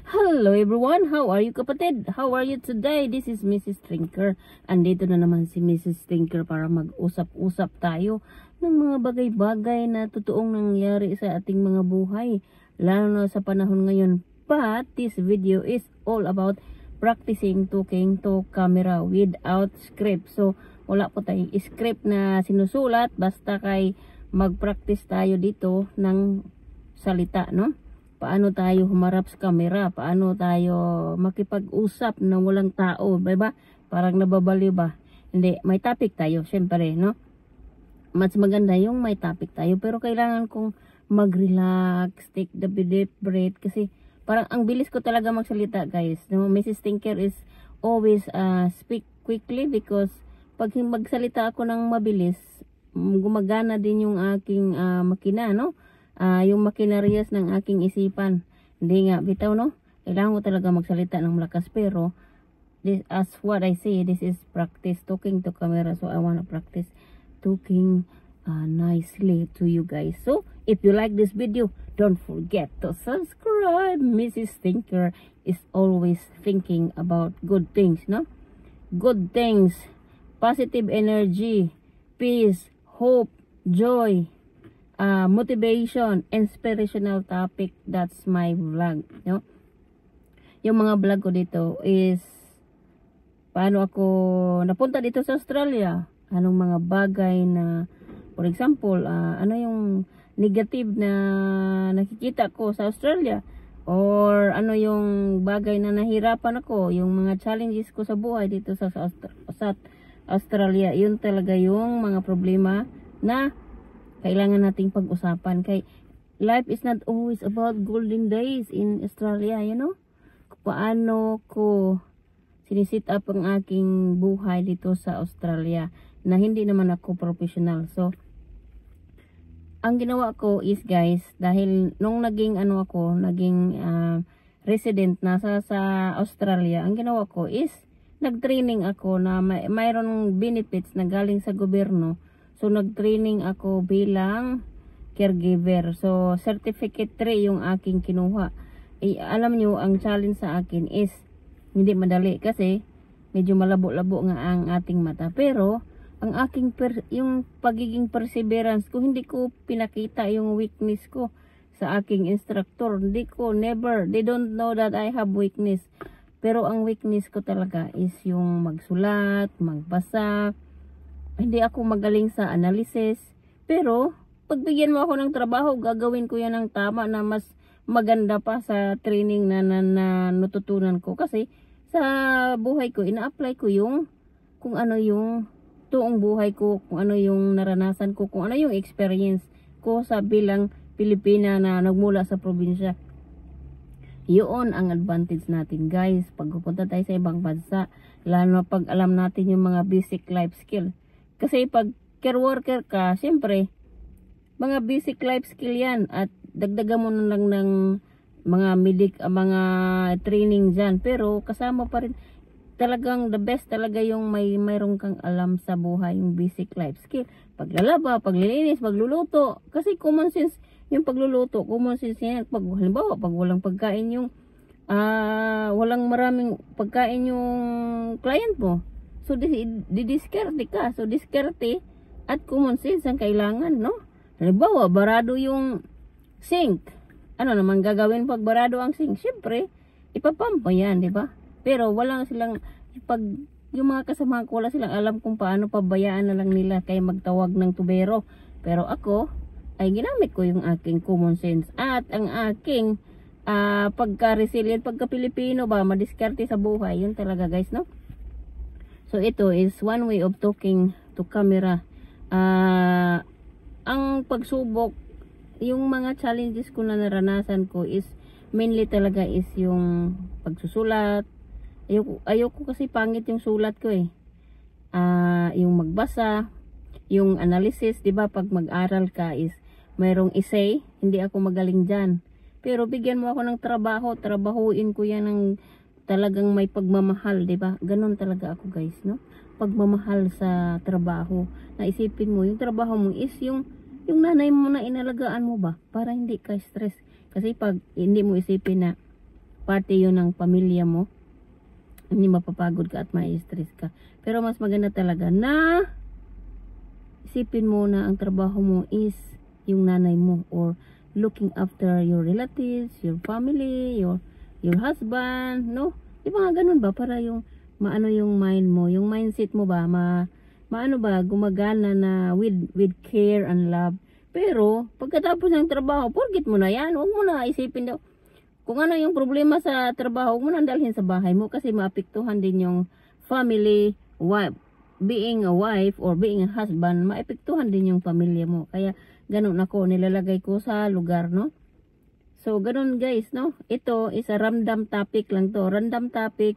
Hello everyone, how are you kapatid? How are you today? This is Mrs. Trinker. Andito na naman si Mrs. Trinker para mag-usap-usap tayo ng mga bagay-bagay na totoong nangyari sa ating mga buhay, lalo na sa panahon ngayon. But this video is all about practicing talking to camera without script. So wala po tayong script na sinusulat, basta kay mag-practice tayo dito ng salita, no? Paano tayo humarap sa camera, paano tayo makipag-usap na walang tao, diba? Parang nababaliw ba? Hindi, may topic tayo, syempre, no? Mas maganda yung may topic tayo, pero kailangan kong mag-relax, take the deep breath, kasi parang ang bilis ko talaga magsalita, guys. No? Mrs. Tinker is always speak quickly because pag magsalita ako ng mabilis, gumagana din yung aking makina, no? Yung makinarias ng aking isipan. Hindi nga, bitaw, no? Kailangan ko talaga magsalita ng malakas, pero this, as what I say, this is practice talking to camera, so I want to practice talking nicely to you guys. So if you like this video, don't forget to subscribe. Mrs. Tinker is always thinking about good things, no? Good things, positive energy, peace, hope, joy, motivation, inspirational topic. That's my vlog, no? Yung mga vlog ko dito is paano ako napunta dito sa Australia, anong mga bagay na, for example, ano yung negative na nakikita ko sa Australia, or ano yung bagay na nahirapan ako, yung mga challenges ko sa buhay dito sa Australia. Yun talaga yung mga problema na kailangan nating pag-usapan. Kay life is not always about golden days in Australia, you know? Paano ko sinisit up ang aking buhay dito sa Australia na hindi naman ako professional. So ang ginawa ko is, guys, dahil nung naging resident na sa Australia, ang ginawa ko is nag-training ako na mayroong benefits na galing sa gobyerno. So nag-training ako bilang caregiver. So certificate 3 yung aking kinuha. Alam nyo, ang challenge sa akin is hindi madali kasi medyo malabo-labo nga ang ating mata. Pero ang aking yung pagiging perseverance ko, hindi ko pinakita yung weakness ko sa aking instructor. They don't know that I have weakness. Pero ang weakness ko talaga is yung magsulat, magbasa. Hindi ako magaling sa analysis. Pero pagbigyan mo ako ng trabaho, gagawin ko yan ng tama na mas maganda pa sa training na natutunan ko. Kasi sa buhay ko, ina-apply ko yung kung ano yung tuong buhay ko, kung ano yung naranasan ko, kung ano yung experience ko sa bilang Pilipina na nagmula sa probinsya. Yun ang advantage natin, guys, pag pupunta tayo sa ibang bansa, lalo na pag alam natin yung mga basic life skill. Kasi pag care worker ka, siyempre mga basic life skill yan, at dagdagan mo na lang ng mga training dyan, pero kasama pa rin talagang the best talaga yung mayroon kang alam sa buhay, yung basic life skill. Paglalaba, paglilinis, pagluluto. Kasi common sense yung pagluluto, common sense yan. Halimbawa, pag walang pagkain yung walang maraming pagkain yung client mo, so didiskarte ka. So diskarte at common sense ang kailangan, no? Halimbawa, barado yung sink. Ano naman gagawin pag barado ang sink? Siyempre, ipapump mo yan, di ba? Pero wala silang, pag yung mga kasama ko, wala silang alam kung paano, pabayaan na lang nila kaya magtawag ng tubero. Pero ako, ay ginamit ko yung aking common sense at ang aking pagka-resilient, pagka-Pilipino ba, madiskarte sa buhay. Yun talaga, guys, no? So ito is one way of talking to camera. Ang pagsubok, yung mga challenges ko na naranasan ko is mainly talaga is yung pagsusulat. Ayoko kasi pangit yung sulat ko eh. Yung magbasa, yung analysis, 'di ba? Pag mag-aral ka is mayroong essay, hindi ako magaling diyan. Pero bigyan mo ako ng trabaho, trabahuin ko 'yan ng talagang may pagmamahal, 'di ba? Ganon talaga ako, guys, no? Pagmamahal sa trabaho. Naisipin mo, yung trabaho mo is yung nanay mo na inalagaan mo ba? Para hindi ka stress. Kasi pag hindi mo isipin na parte yun ng pamilya mo. Hindi mapapagod ka at ma-stress ka. Pero mas maganda talaga na isipin mo na ang trabaho mo is yung nanay mo, or looking after your relatives, your family, your husband, no? Di ba nga ganun ba? Para yung maano yung mind mo, yung mindset mo ba, maano ba, gumagana na with care and love. Pero, pagkatapos ng trabaho, forget mo na yan. Huwag mo na isipin daw. Kung ano yung problema sa trabaho, huwag mo na dalhin sa bahay mo kasi maapektuhan din yung family, being a wife or being a husband, maapektuhan din yung pamilya mo. Kaya, ganun ako, nilalagay ko sa lugar, no? So, ganun guys, no? Ito is a random topic lang to. Random topic,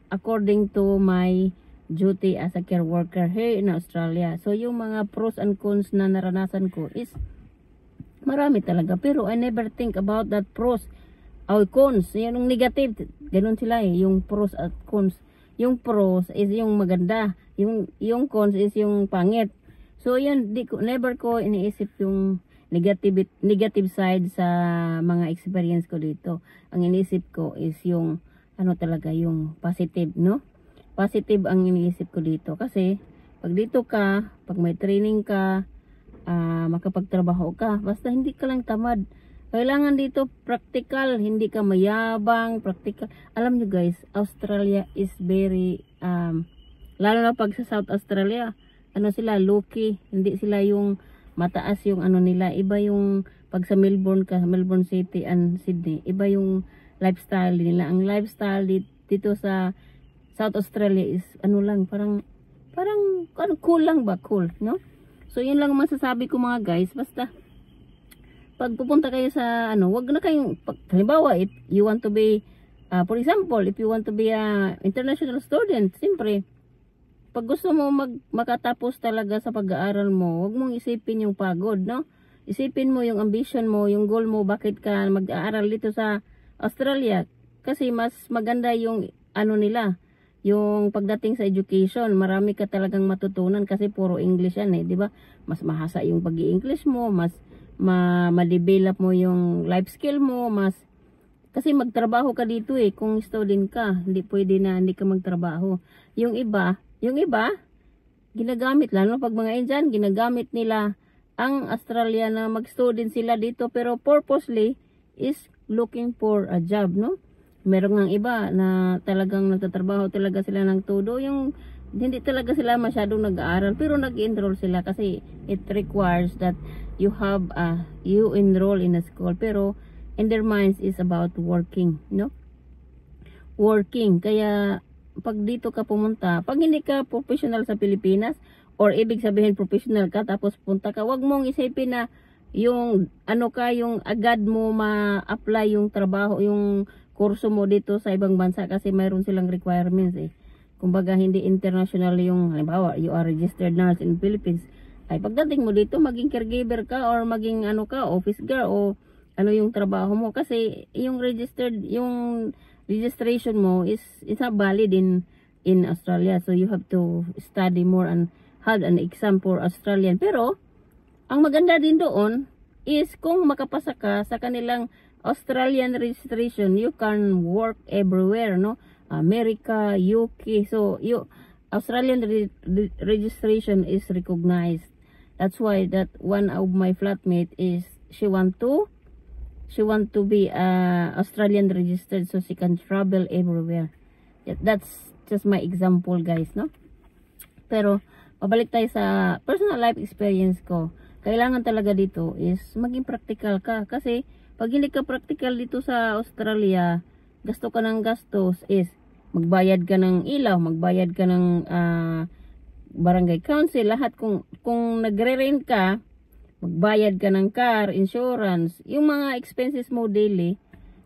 according to my duty as a care worker here in Australia. So, yung mga pros and cons na naranasan ko is marami talaga. Pero I never think about that pros or cons. Yan yung negative. Ganun sila eh. Yung pros at cons. Yung pros is yung maganda. Yung cons is yung pangit. So, yan. Never ko iniisip yung negative side sa mga experience ko dito. Ang iniisip ko is yung ano talaga, yung positive, no? Positive ang iniisip ko dito. Kasi, pag dito ka, pag may training ka, makapagtrabaho ka, basta hindi ka lang tamad. Kailangan dito practical, hindi ka mayabang, practical. Alam nyo guys, Australia is very, lalo na pag sa South Australia, ano sila, low-key, hindi sila yung mataas yung ano nila, iba yung pag sa Melbourne ka, Melbourne City and Sydney, iba yung lifestyle nila. Ang lifestyle dito sa South Australia is ano lang, parang ano, cool lang ba, cool, no? So, yun lang masasabi ko mga guys. Basta, pag pupunta kayo sa, ano, wag na kayong, halimbawa, if you want to be, for example, if you want to be a international student, siyempre, pag gusto mo makatapos talaga sa pag-aaral mo, wag mong isipin yung pagod, no? Isipin mo yung ambition mo, yung goal mo, bakit ka mag-aaral dito sa Australia. Kasi mas maganda yung, ano nila, yung pagdating sa education, marami ka talagang matutunan kasi puro English yan eh, di ba? Mas mahasa yung pag-i-English mo, mas ma-develop mo yung life skill mo, kasi magtrabaho ka dito eh, kung student ka, hindi pwede na hindi ka magtrabaho. Yung iba, ginagamit, lalo pag mga Indian, ginagamit nila ang Australia na mag-student sila dito, pero purposely is looking for a job, no? Meron ng iba na talagang nagtatrabaho talaga sila ng todo, yung hindi talaga sila masyadong nag-aaral pero nag-enroll sila kasi it requires that you enroll in a school, pero in their minds is about working, no? Working. Kaya pag dito ka pumunta, pag hindi ka professional sa Pilipinas, or ibig sabihin professional ka tapos punta ka, wag mong isipin na yung ano ka, yung agad mo ma-apply yung trabaho, yung kurso mo dito sa ibang bansa kasi mayroon silang requirements eh. Kumbaga hindi international yung, halimbawa, you are registered nurse in Philippines. Ay pagdating mo dito, maging caregiver ka or maging ano ka, office girl o ano yung trabaho mo. Kasi yung registration mo is not valid in Australia. So you have to study more and have an exam for Australian. Pero, ang maganda din doon is kung makapasa ka sa kanilang Australian registration, you can work everywhere, no? America, UK. So, Australian registration is recognized. That's why that one of my flatmate is she want to be Australian registered so she can travel everywhere. That's just my example, guys, no? Pero pabalik tayo sa personal life experience ko. Kailangan talaga dito is maging practical ka kasi pag hindi ka practical dito sa Australia, gasto ka ng gastos is magbayad ka ng ilaw, magbayad ka ng barangay council, lahat kung nagre-rent ka, magbayad ka ng car, insurance, yung mga expenses mo daily,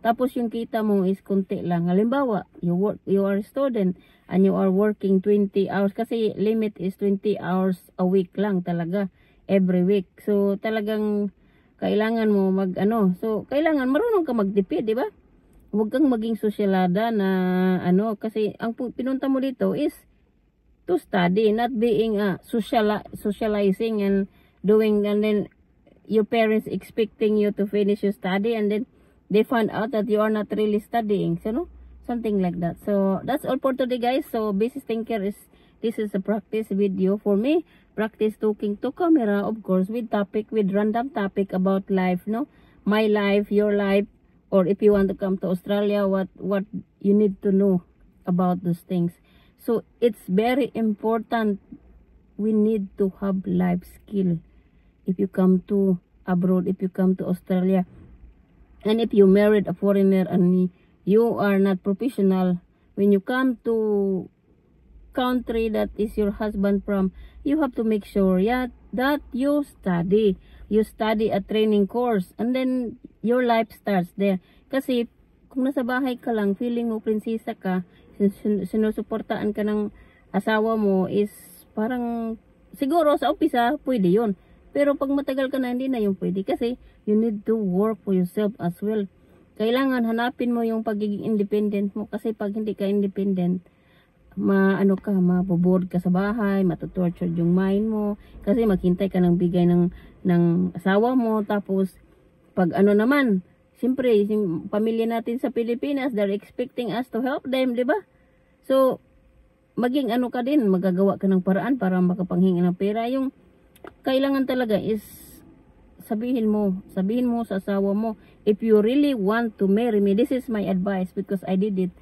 tapos yung kita mo is konti lang. Halimbawa, you are a student and you are working 20 hours kasi limit is 20 hours a week lang talaga every week. So talagang kailangan mo so kailangan marunong ka magtipid, di ba? Huwag kang maging sosyalada na kasi ang pinunta mo dito is to study, not being socializing and doing, and then your parents expecting you to finish your study and then they find out that you are not really studying. So, no? Something like that. So, that's all for today, guys. So, Business Thinker this is a practice video for me. Practice talking to camera, of course, with random topic about life, no? My life, your life, or if you want to come to Australia, what you need to know about those things. So, it's very important. We need to have life skill. If you come to abroad, if you come to Australia, and if you married a foreigner and you are not professional, when you come to country that is your husband from, you have to make sure that you study a training course, and then your life starts there. Kasi kung nasa bahay ka lang, feeling mo prinsesa ka, sinusuportaan ka ng asawa mo, is parang siguro sa umpisa pwede yun, pero pag matagal ka na, hindi na yung pwede, kasi you need to work for yourself as well. Kailangan hanapin mo yung pagiging independent mo, kasi pag hindi ka independent, maboboard ka sa bahay, matutorture yung mind mo, kasi maghintay ka ng bigay ng asawa mo. Tapos pag naman, siyempre yung pamilya natin sa Pilipinas, they're expecting us to help them, di ba? So maging ka din, magagawa ka ng paraan para makapanghingi ng pera. Yung kailangan talaga is sabihin mo sa asawa mo, if you really want to marry me, this is my advice, because I did it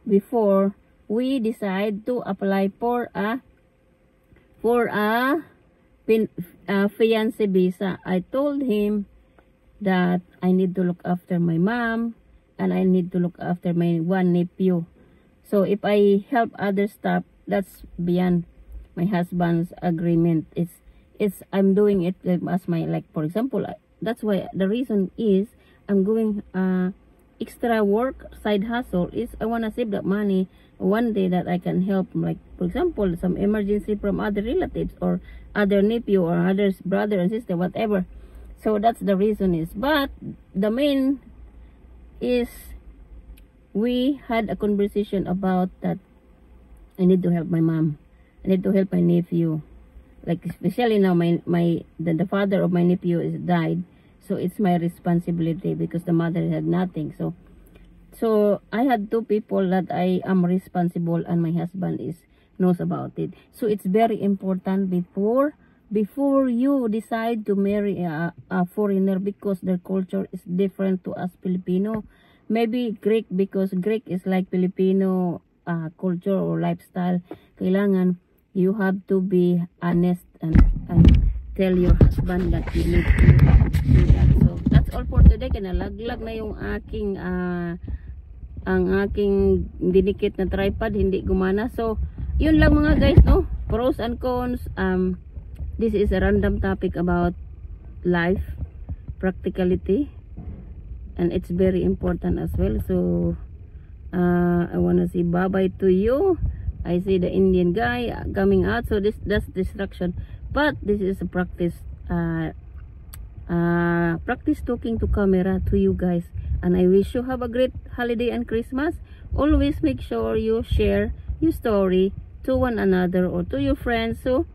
before we decide to apply for a fiance visa. I told him that I need to look after my mom and I need to look after my one nephew. So if I help other stuff, that's beyond my husband's agreement. I'm doing it as my, like, for example, that's why the reason is I'm going extra work, side hustle, is I want to save that money one day that I can help, like, for example, some emergency from other relatives or other nephew or other brother and sister, whatever. So that's the reason is. But the main is we had a conversation about that I need to help my mom, I need to help my nephew, like especially now the father of my nephew is died, so it's my responsibility because the mother had nothing. So I had two people that I am responsible, and my husband knows about it. So it's very important before you decide to marry a foreigner, because their culture is different to us Filipino. Maybe Greek, because Greek is like Filipino culture or lifestyle. Kailangan you have to be honest and tell your husband that you need to do that. So that's all for today. Nalaglag na yung aking ang aking dinikit na tripod, hindi gumana. So yun lang mga guys, no? Pros and cons. This is a random topic about life, practicality, and it's very important as well. So I want to say bye bye to you. I see the Indian guy coming out, so that's distraction, but this is a practice practice talking to camera to you guys. And I wish you have a great holiday and Christmas. Always make sure you share your story to one another or to your friends. So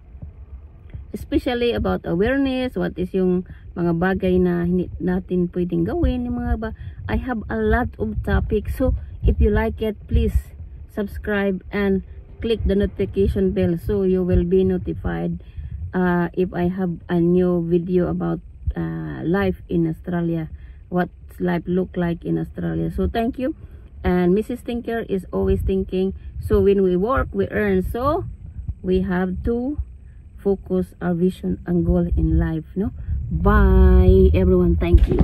especially about awareness, what is yung mga bagay na hindi natin pwedeng gawin, yung mga I have a lot of topics. So if you like it, please subscribe and click the notification bell so you will be notified if I have a new video about life in Australia, what life look like in Australia. So thank you. And Mrs. Thinker is always thinking, so when we work we earn, so we have to focus our vision and goal in life, no? Bye everyone, thank you.